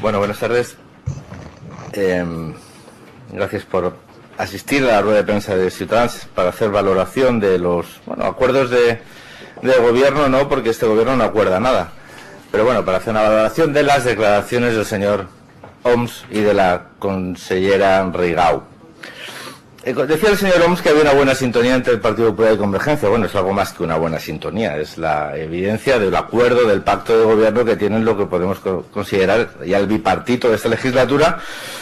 Bueno, buenas tardes. Gracias por asistir a la rueda de prensa de Ciutadans para hacer valoración de los acuerdos de gobierno, no, porque este gobierno no acuerda nada. Pero bueno, para hacer una valoración de las declaraciones del señor Homs y de la consellera Rigau. Decía el señor Homs que había una buena sintonía entre el Partido Popular y Convergencia. Bueno, es algo más que una buena sintonía, es la evidencia del acuerdo, del pacto de gobierno que tienen lo que podemos considerar ya el bipartito de esta legislatura,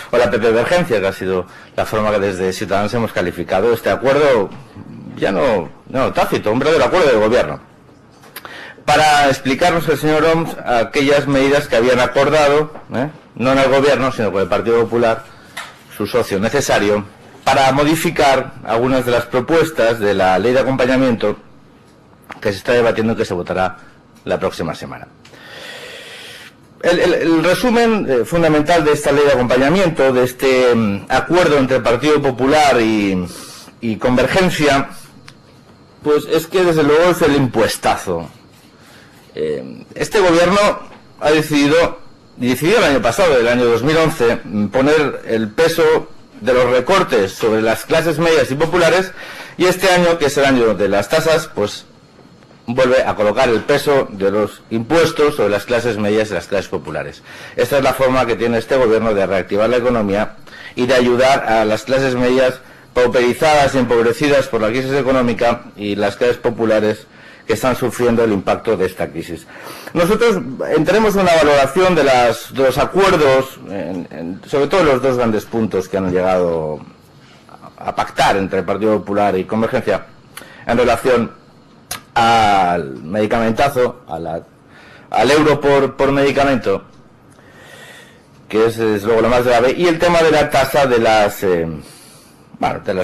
o la PP-vergencia, que ha sido la forma que desde Ciudadanos hemos calificado este acuerdo, ya no tácito, un verdadero acuerdo de gobierno. Para explicarnos el señor Homs aquellas medidas que habían acordado, no en el gobierno, sino con el Partido Popular, su socio necesario, para modificar algunas de las propuestas de la ley de acompañamiento que se está debatiendo y que se votará la próxima semana. El resumen fundamental de esta ley de acompañamiento, de este acuerdo entre el Partido Popular y Convergencia, pues es que desde luego es el impuestazo. Este gobierno ha decidió el año pasado, el año 2011, poner el peso de los recortes sobre las clases medias y populares, y este año, que es el año de las tasas, pues vuelve a colocar el peso de los impuestos sobre las clases medias y las clases populares. Esta es la forma que tiene este gobierno de reactivar la economía y de ayudar a las clases medias pauperizadas y empobrecidas por la crisis económica y las clases populares que están sufriendo el impacto de esta crisis. Nosotros entremos en una valoración de los acuerdos, sobre todo los dos grandes puntos que han llegado a pactar entre el Partido Popular y Convergencia en relación al medicamentazo, al euro por medicamento, que es luego lo más grave, y el tema de la tasa de las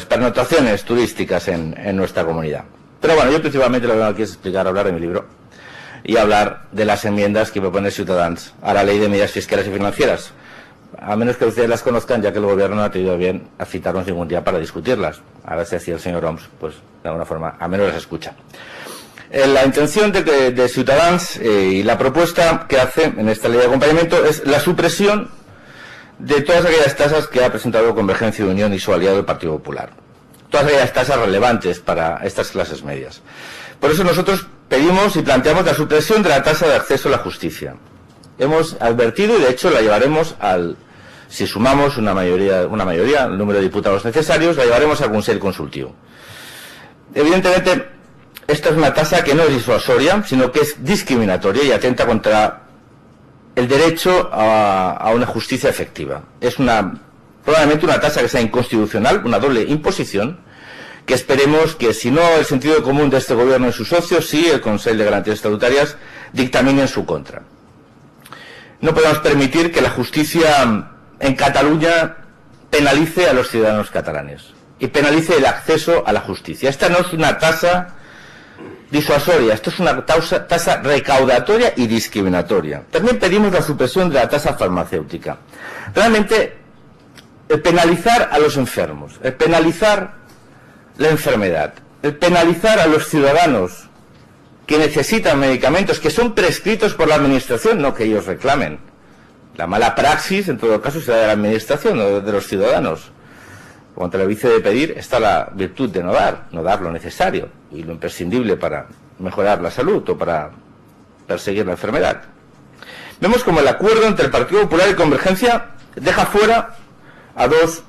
pernotaciones turísticas en nuestra comunidad. Pero bueno, yo principalmente lo que vengo aquí es hablar de mi libro y hablar de las enmiendas que propone Ciutadans a la Ley de Medidas Fiscales y Financieras, a menos que ustedes las conozcan, ya que el gobierno no ha tenido bien a citarnos ningún día para discutirlas. A ver si así el señor Homs, pues de alguna forma, a menos las escucha. La intención de Ciutadans y la propuesta que hace en esta ley de acompañamiento es la supresión de todas aquellas tasas que ha presentado Convergencia y Unión y su aliado el Partido Popular. Todas aquellas tasas relevantes para estas clases medias. Por eso nosotros pedimos y planteamos la supresión de la tasa de acceso a la justicia. Hemos advertido y de hecho la llevaremos si sumamos una mayoría, el número de diputados necesarios, la llevaremos al Consell Consultiu. Evidentemente, esta es una tasa que no es disuasoria, sino que es discriminatoria y atenta contra el derecho a una justicia efectiva. Es probablemente una tasa que sea inconstitucional, una doble imposición, que esperemos que, si no el sentido común de este gobierno y sus socios, sí el Consell de Garantías Estatutarias dictamine en su contra. No podemos permitir que la justicia en Cataluña penalice a los ciudadanos catalanes y penalice el acceso a la justicia. Esta no es una tasa disuasoria, esto es una tasa recaudatoria y discriminatoria. También pedimos la supresión de la tasa farmacéutica. Realmente, el penalizar a los enfermos, el penalizar la enfermedad, el penalizar a los ciudadanos que necesitan medicamentos que son prescritos por la Administración, no que ellos reclamen. La mala praxis, en todo caso, será de la Administración, no de los ciudadanos. Contra el vicio de pedir está la virtud de no dar lo necesario y lo imprescindible para mejorar la salud o para perseguir la enfermedad. Vemos como el acuerdo entre el Partido Popular y Convergencia deja fuera a dos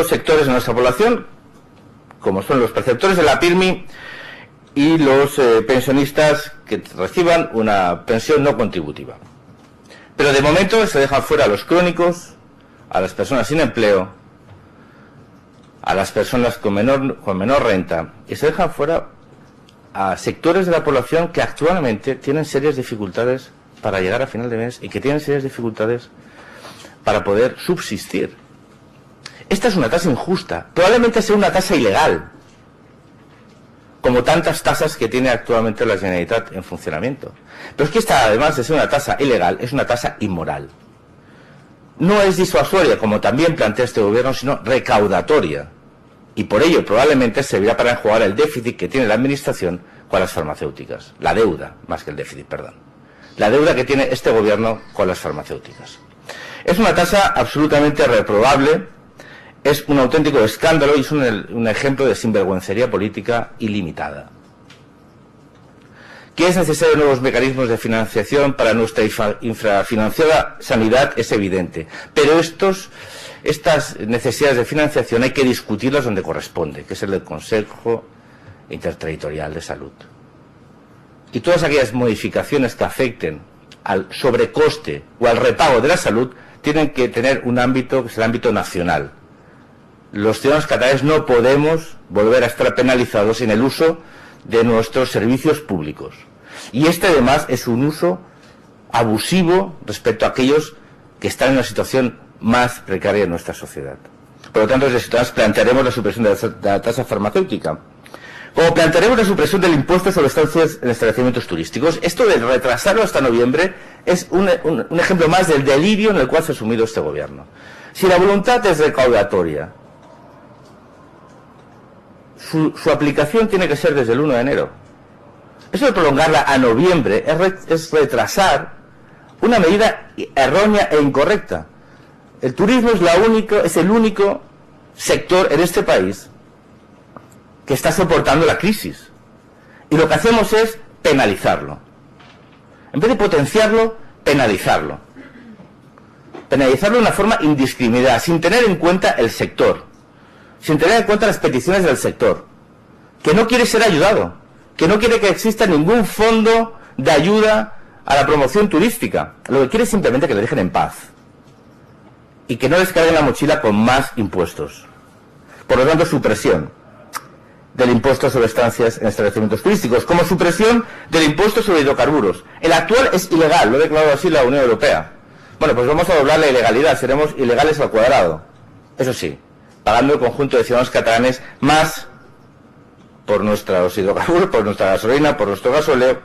sectores de nuestra población, como son los perceptores de la PIRMI y los pensionistas que reciban una pensión no contributiva. Pero de momento se dejan fuera a los crónicos, a las personas sin empleo, a las personas con menor renta, y se dejan fuera a sectores de la población que actualmente tienen serias dificultades para llegar a final de mes y que tienen serias dificultades para poder subsistir. Esta es una tasa injusta, probablemente sea una tasa ilegal, como tantas tasas que tiene actualmente la Generalitat en funcionamiento. Pero es que esta, además de ser una tasa ilegal, es una tasa inmoral. No es disuasoria, como también plantea este gobierno, sino recaudatoria. Y por ello probablemente servirá para enjuagar el déficit que tiene la Administración con las farmacéuticas. La deuda, más que el déficit, perdón. la deuda que tiene este gobierno con las farmacéuticas. Es una tasa absolutamente reprobable, es un auténtico escándalo y es un ejemplo de sinvergüencería política ilimitada. Que es necesario nuevos mecanismos de financiación para nuestra infrafinanciada sanidad es evidente, pero estas necesidades de financiación hay que discutirlas donde corresponde, que es el del Consejo Interterritorial de Salud. Y todas aquellas modificaciones que afecten al sobrecoste o al repago de la salud tienen que tener un ámbito que es el ámbito nacional. Los ciudadanos catalanes no podemos volver a estar penalizados en el uso de nuestros servicios públicos. Y este además es un uso abusivo respecto a aquellos que están en una situación más precaria en nuestra sociedad. Por lo tanto, desde Ciudadanos plantearemos la supresión de la tasa farmacéutica. Como plantearemos la supresión del impuesto sobre estancias en establecimientos turísticos. Esto de retrasarlo hasta noviembre es un ejemplo más del delirio en el cual se ha sumido este gobierno. Si la voluntad es recaudatoria, su aplicación tiene que ser desde el 1 de enero. Eso de prolongarla a noviembre es retrasar una medida errónea e incorrecta. El turismo es el único sector en este país que está soportando la crisis. Y lo que hacemos es penalizarlo. En vez de potenciarlo, penalizarlo. Penalizarlo de una forma indiscriminada, sin tener en cuenta el sector, sin tener en cuenta las peticiones del sector, que no quiere ser ayudado, que no quiere que exista ningún fondo de ayuda a la promoción turística. Lo que quiere es simplemente que le dejen en paz y que no les carguen la mochila con más impuestos. Por lo tanto, supresión del impuesto sobre estancias en establecimientos turísticos, como supresión del impuesto sobre hidrocarburos. El actual es ilegal, lo ha declarado así la Unión Europea. Bueno, pues vamos a doblar la ilegalidad, seremos ilegales al cuadrado. Eso sí, pagando el conjunto de ciudadanos catalanes más por nuestros hidrocarburos, por nuestra gasolina, por nuestro gasóleo,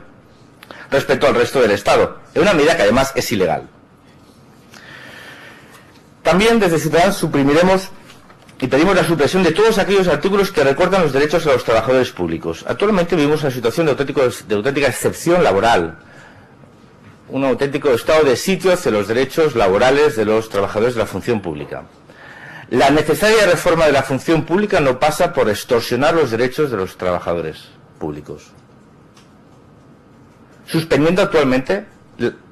respecto al resto del Estado. Es una medida que además es ilegal. También desde Ciudadanos suprimiremos y pedimos la supresión de todos aquellos artículos que recortan los derechos a los trabajadores públicos. Actualmente vivimos una situación de auténtica excepción laboral, un auténtico estado de sitio hacia los derechos laborales de los trabajadores de la función pública. La necesaria reforma de la función pública no pasa por extorsionar los derechos de los trabajadores públicos, suspendiendo actualmente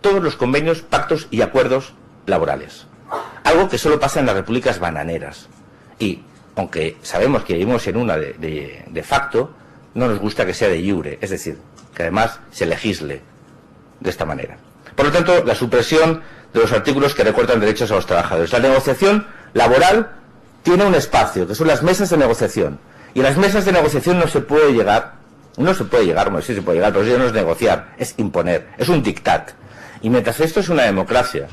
todos los convenios, pactos y acuerdos laborales, algo que solo pasa en las repúblicas bananeras. Y, aunque sabemos que vivimos en una de facto, no nos gusta que sea de iure, es decir, que además se legisle de esta manera. Por lo tanto, la supresión de los artículos que recortan derechos a los trabajadores. La negociación laboral tiene un espacio, que son las mesas de negociación. Y en las mesas de negociación no se puede llegar, bueno, sí se puede llegar, pero eso no es negociar, es imponer, es un dictat. Y mientras esto es una democracia,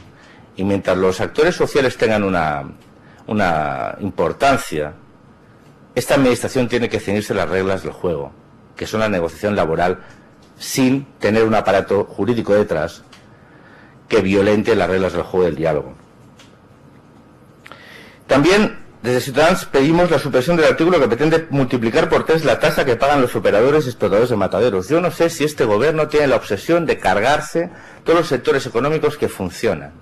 y mientras los actores sociales tengan una importancia, esta administración tiene que ceñirse las reglas del juego, que son la negociación laboral, sin tener un aparato jurídico detrás que violente las reglas del juego del diálogo. También desde Ciudadanos pedimos la supresión del artículo que pretende multiplicar por 3 la tasa que pagan los operadores y explotadores de mataderos. Yo no sé si este gobierno tiene la obsesión de cargarse todos los sectores económicos que funcionan.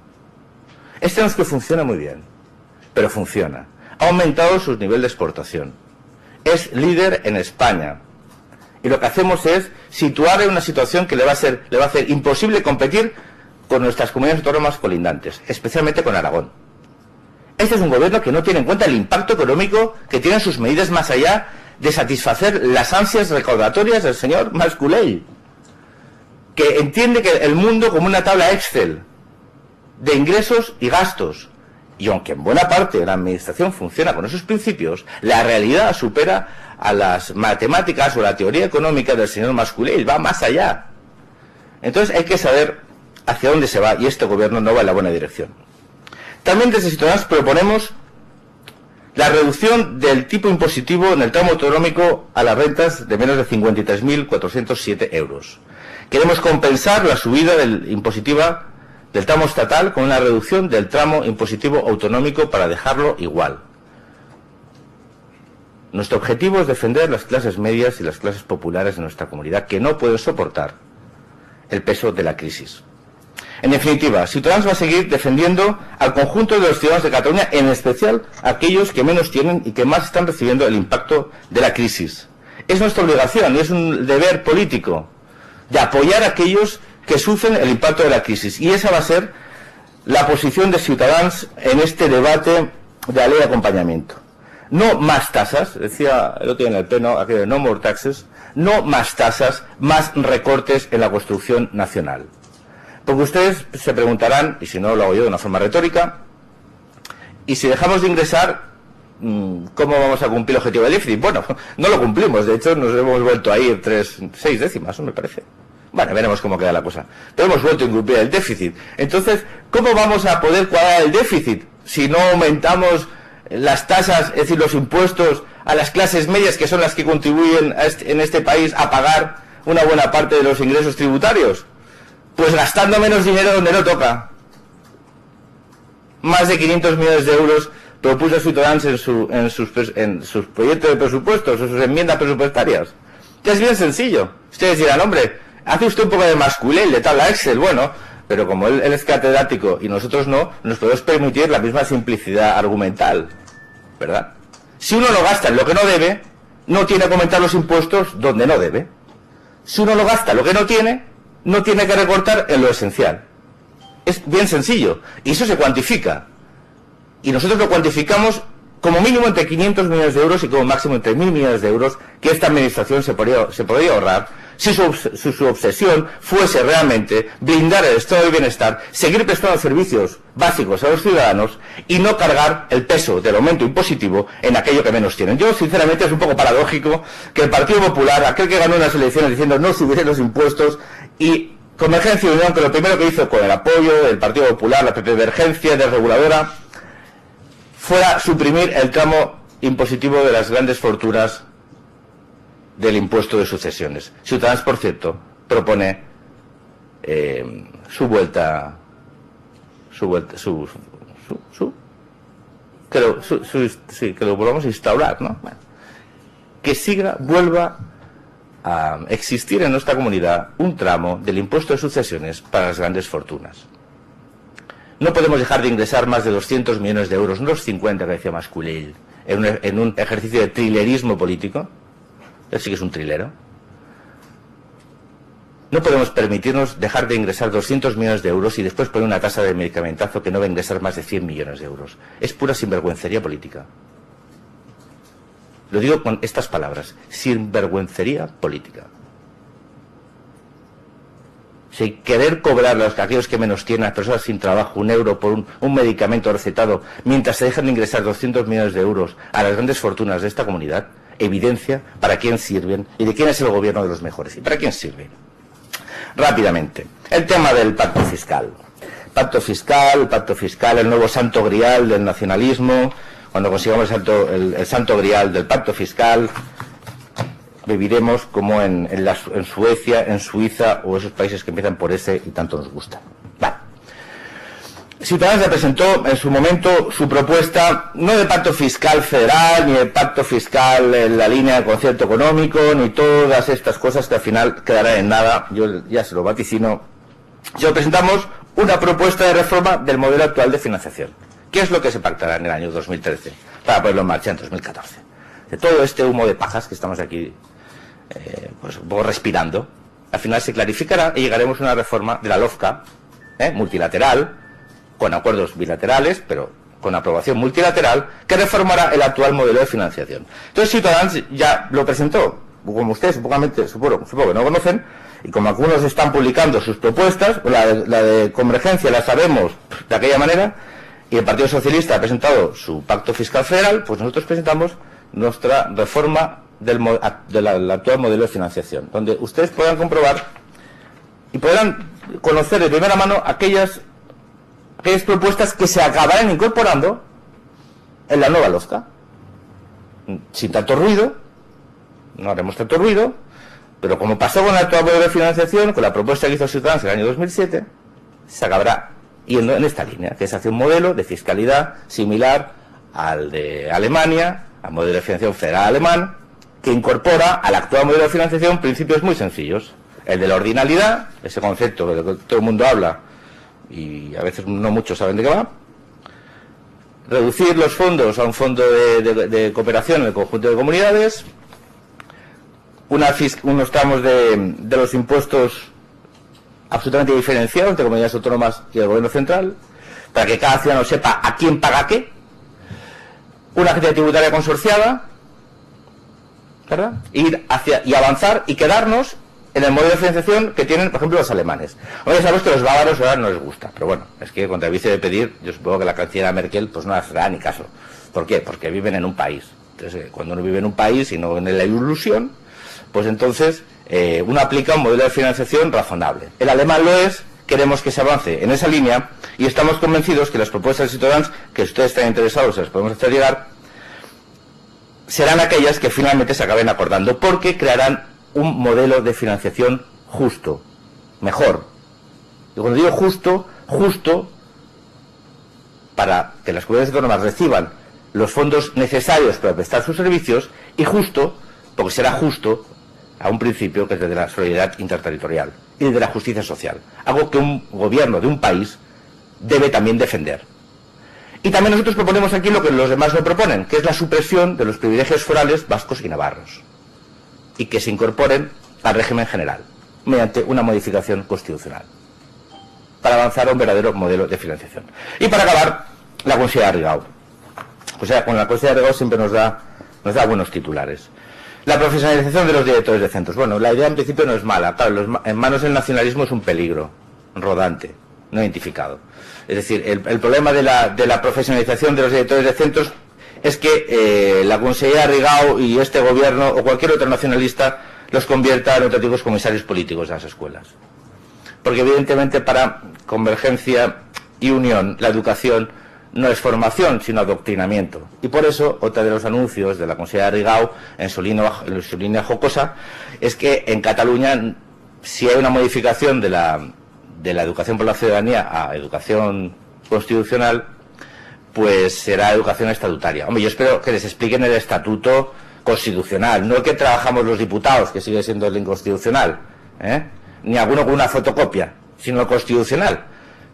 Este no es que funciona muy bien, pero funciona. Ha aumentado su nivel de exportación. Es líder en España. Y lo que hacemos es situar en una situación que le va a hacer imposible competir con nuestras comunidades autónomas colindantes, especialmente con Aragón. Este es un gobierno que no tiene en cuenta el impacto económico que tienen sus medidas más allá de satisfacer las ansias recaudatorias del señor Mas Colell, que entiende que el mundo como una tabla Excel de ingresos y gastos. Y aunque en buena parte la administración funciona con esos principios, la realidad supera a las matemáticas o la teoría económica del señor Mas Colell, va más allá. Entonces hay que saber hacia dónde se va, y este gobierno no va en la buena dirección. También desde Ciudadanos proponemos la reducción del tipo impositivo en el tramo autonómico a las rentas de menos de 53.407 euros. Queremos compensar la subida impositiva del tramo estatal con una reducción del tramo impositivo autonómico para dejarlo igual. Nuestro objetivo es defender las clases medias y las clases populares de nuestra comunidad, que no pueden soportar el peso de la crisis. En definitiva, Ciutadans va a seguir defendiendo al conjunto de los ciudadanos de Cataluña, en especial aquellos que menos tienen y que más están recibiendo el impacto de la crisis. Es nuestra obligación y es un deber político de apoyar a aquellos que sufren el impacto de la crisis. Y esa va a ser la posición de Ciutadans en este debate de la ley de acompañamiento. No más tasas, decía el otro día en el pleno, aquello de no more taxes, no más tasas, más recortes en la construcción nacional. Porque ustedes se preguntarán, y si no lo hago yo de una forma retórica, y si dejamos de ingresar, ¿cómo vamos a cumplir el objetivo del déficit? Bueno, no lo cumplimos, de hecho nos hemos vuelto a ir 6 décimas, me parece. Bueno, veremos cómo queda la cosa. Pero hemos vuelto a incumplir el déficit. Entonces, ¿cómo vamos a poder cuadrar el déficit si no aumentamos las tasas, es decir, los impuestos a las clases medias, que son las que contribuyen en este país a pagar una buena parte de los ingresos tributarios? Pues gastando menos dinero donde no toca. Más de 500 millones de euros propuso Ciutadans en sus proyectos de presupuestos, en sus enmiendas presupuestarias. Que es bien sencillo. Ustedes dirán, hombre, hace usted un poco de masculín, de tabla Excel, bueno, pero como él es catedrático y nosotros no, nos podemos permitir la misma simplicidad argumental, ¿verdad? Si uno lo gasta en lo que no debe, no tiene que aumentar los impuestos donde no debe. Si uno lo gasta en lo que no tiene que recortar en lo esencial. Es bien sencillo. Y eso se cuantifica. Y nosotros lo cuantificamos como mínimo entre 500 millones de euros y como máximo entre 1.000 millones de euros que esta administración se podría ahorrar si su obsesión fuese realmente blindar el estado del bienestar, seguir prestando servicios básicos a los ciudadanos y no cargar el peso del aumento impositivo en aquello que menos tienen. Yo, sinceramente, es un poco paradójico que el Partido Popular, aquel que ganó unas elecciones diciendo no subiré los impuestos, y Convergencia y Unión, que lo primero que hizo con el apoyo del Partido Popular, la PP-Vergencia desreguladora, fuera suprimir el tramo impositivo de las grandes fortunas del impuesto de sucesiones. Ciutadans, por cierto, propone que lo volvamos a instaurar, ¿no? Bueno, que vuelva a existir en nuestra comunidad un tramo del impuesto de sucesiones para las grandes fortunas. No podemos dejar de ingresar más de 200 millones de euros, no los 50 que decía Masculell, en un ejercicio de trilerismo político. Él sí que es un trilero. No podemos permitirnos dejar de ingresar 200 millones de euros y después poner una tasa de medicamentazo que no va a ingresar más de 100 millones de euros. Es pura sinvergüencería política. Lo digo con estas palabras, sinvergüencería política. Si querer cobrar a aquellos que menos tienen, a las personas sin trabajo, €1 por un medicamento recetado, mientras se dejan de ingresar 200 millones de euros a las grandes fortunas de esta comunidad, evidencia para quién sirven y de quién es el gobierno de los mejores y para quién sirven. Rápidamente, el tema del pacto fiscal. Pacto fiscal, el nuevo santo grial del nacionalismo. Cuando consigamos el santo grial del pacto fiscal, viviremos como en Suecia, en Suiza o esos países que empiezan por ese y tanto nos gustan. Vale. Ciudadanos presentó en su momento su propuesta, no de pacto fiscal federal, ni de pacto fiscal en la línea del concierto económico, ni todas estas cosas que al final quedarán en nada, yo ya se lo vaticino. Yo presentamos una propuesta de reforma del modelo actual de financiación. ¿Qué es lo que se pactará en el año 2013 para ponerlo en marcha en 2014? De todo este humo de pajas que estamos aquí pues un poco respirando, al final se clarificará y llegaremos a una reforma de la LOFCA, multilateral, con acuerdos bilaterales, pero con aprobación multilateral, que reformará el actual modelo de financiación. Entonces Ciutadans ya lo presentó, como ustedes supongo que no conocen, y como algunos están publicando sus propuestas, la de Convergencia la sabemos de aquella manera, y el Partido Socialista ha presentado su pacto fiscal federal, pues nosotros presentamos nuestra reforma del actual modelo de financiación, donde ustedes podrán comprobar y podrán conocer de primera mano aquellas propuestas que se acabarán incorporando en la nueva LOFCA. Sin tanto ruido, no haremos tanto ruido, pero como pasó con el actual modelo de financiación, con la propuesta que hizo Ciudadanos en el año 2007, se acabará yendo en esta línea, que es hacia un modelo de fiscalidad similar al de Alemania, al modelo de financiación federal alemán, que incorpora al actual modelo de financiación principios muy sencillos. El de la ordinalidad, ese concepto del que todo el mundo habla, y a veces no muchos saben de qué va, reducir los fondos a un fondo de cooperación en el conjunto de comunidades, unos tramos de los impuestos absolutamente diferenciados entre comunidades autónomas y el gobierno central, para que cada ciudadano sepa a quién paga qué, una agencia tributaria consorciada, ¿verdad? Ir hacia y avanzar y quedarnos en el modelo de financiación que tienen, por ejemplo, los alemanes. Hombre, sabemos que los bávaros ahora no les gusta, pero bueno, es que contra el vice de pedir, yo supongo que la canciller Merkel pues no les hará ni caso. ¿Por qué? Porque viven en un país. Entonces, cuando uno vive en un país y no en la ilusión, pues entonces uno aplica un modelo de financiación razonable. El alemán lo es, queremos que se avance en esa línea y estamos convencidos que las propuestas de Ciutadans, que ustedes están interesados, se las podemos hacer llegar, serán aquellas que finalmente se acaben acordando, porque crearán un modelo de financiación justo, mejor. Y cuando digo justo, justo para que las comunidades autónomas reciban los fondos necesarios para prestar sus servicios, y justo porque será justo a un principio que es de la solidaridad interterritorial y de la justicia social, algo que un gobierno de un país debe también defender. Y también nosotros proponemos aquí lo que los demás no proponen, que es la supresión de los privilegios forales vascos y navarros, y que se incorporen al régimen general, mediante una modificación constitucional, para avanzar a un verdadero modelo de financiación. Y para acabar, la Consellera Rigau. O sea, con la Consellera Rigau siempre nos da buenos titulares. La profesionalización de los directores de centros. Bueno, la idea en principio no es mala. Claro, en manos del nacionalismo es un peligro rodante, no identificado. Es decir, el problema de la profesionalización de los directores de centros es que la Consellera Rigau y este gobierno o cualquier otro nacionalista los convierta en auténticos comisarios políticos de las escuelas. Porque evidentemente para Convergencia y Unión la educación no es formación, sino adoctrinamiento. Y por eso, otro de los anuncios de la Consellera Rigau, en su línea jocosa, es que en Cataluña, si hay una modificación de la educación por la ciudadanía a educación constitucional, pues será educación estatutaria. Hombre, yo espero que les expliquen el estatuto constitucional, no el que trabajamos los diputados, que sigue siendo el inconstitucional, ni alguno con una fotocopia, sino el constitucional.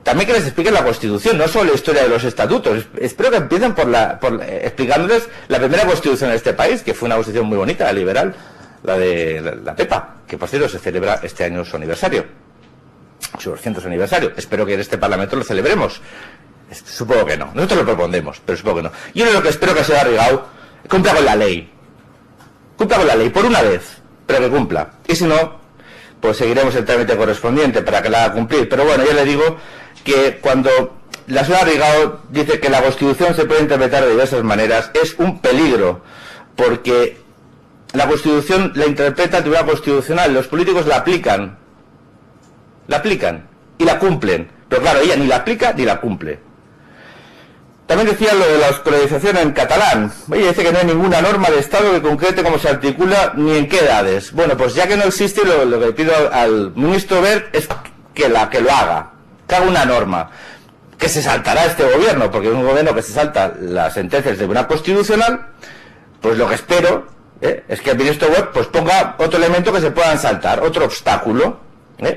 También que les expliquen la Constitución, no solo la historia de los estatutos. Espero que empiecen por explicándoles la primera Constitución de este país, que fue una Constitución muy bonita, liberal, la de la PEPA, que por cierto se celebra este año su aniversario, su 200 aniversario. Espero que en este Parlamento lo celebremos. Supongo que no. Nosotros lo propondremos, pero supongo que no. Yo lo que espero que sea Rigau cumpla con la ley. Cumpla con la ley, por una vez, pero que cumpla. Y si no, pues seguiremos el trámite correspondiente para que la haga cumplir. Pero bueno, ya le digo que cuando la señora Rigau dice que la Constitución se puede interpretar de diversas maneras, es un peligro, porque la Constitución la interpreta el Tribunal Constitucional, los políticos la aplican y la cumplen, pero claro, ella ni la aplica ni la cumple. También decía lo de la escolarización en catalán. Ella dice que no hay ninguna norma de Estado que concrete cómo se articula ni en qué edades. Bueno, pues ya que no existe, lo que pido al ministro Wert es que lo haga, que haga una norma, que se saltará este gobierno, porque es un gobierno que se salta las sentencias del Tribunal Constitucional. Pues lo que espero es que el ministro Wert pues ponga otro elemento que se puedan saltar, otro obstáculo,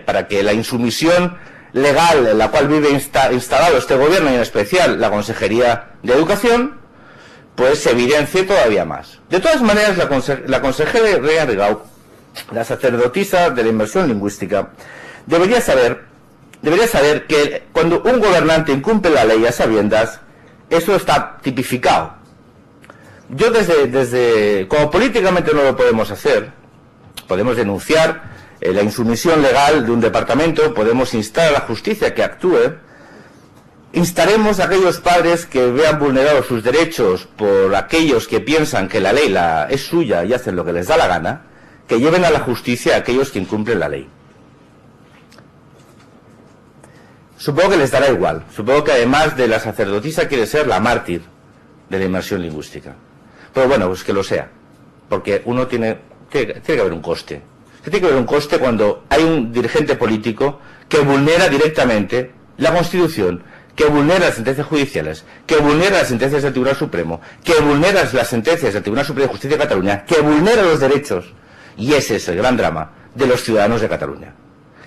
para que la insumisión legal en la cual vive instalado este gobierno, y en especial la Consejería de Educación, pues se evidencie todavía más. De todas maneras, la consejera Rigau, la sacerdotisa de la inmersión lingüística, debería saber que cuando un gobernante incumple la ley a sabiendas, eso está tipificado. Yo como políticamente no lo podemos hacer, podemos denunciar la insumisión legal de un departamento, podemos instar a la justicia que actúe, instaremos a aquellos padres que vean vulnerados sus derechos por aquellos que piensan que la ley es suya y hacen lo que les da la gana, que lleven a la justicia a aquellos que incumplen la ley. Supongo que les dará igual, supongo que además de la sacerdotisa quiere ser la mártir de la inmersión lingüística. Pero bueno, pues que lo sea, porque uno tiene que haber un coste. Tiene que haber un coste cuando hay un dirigente político que vulnera directamente la Constitución, que vulnera las sentencias judiciales, que vulnera las sentencias del Tribunal Supremo, que vulnera las sentencias del Tribunal Superior de Justicia de Cataluña, que vulnera los derechos, y ese es el gran drama de los ciudadanos de Cataluña,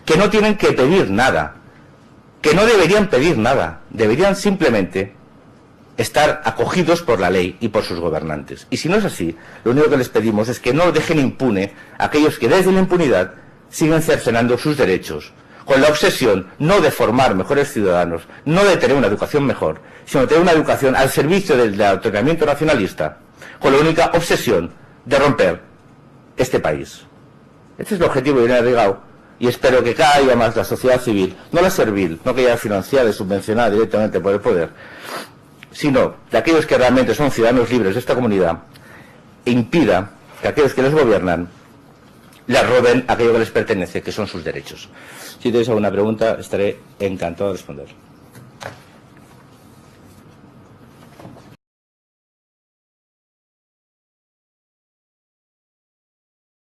que no tienen que pedir nada, que no deberían pedir nada, deberían simplemente estar acogidos por la ley y por sus gobernantes. Y si no es así, lo único que les pedimos es que no dejen impune a aquellos que desde la impunidad siguen cercenando sus derechos, con la obsesión no de formar mejores ciudadanos, no de tener una educación mejor, sino de tener una educación al servicio del adoctrinamiento nacionalista, con la única obsesión de romper este país. Este es el objetivo de Irene Rigau, y espero que cada día más la sociedad civil, no la servil, no que haya financiada y subvencionada directamente por el poder, sino de aquellos que realmente son ciudadanos libres de esta comunidad, impida que aquellos que les gobiernan les roben aquello que les pertenece, que son sus derechos. Si tenéis alguna pregunta, estaré encantado de responder.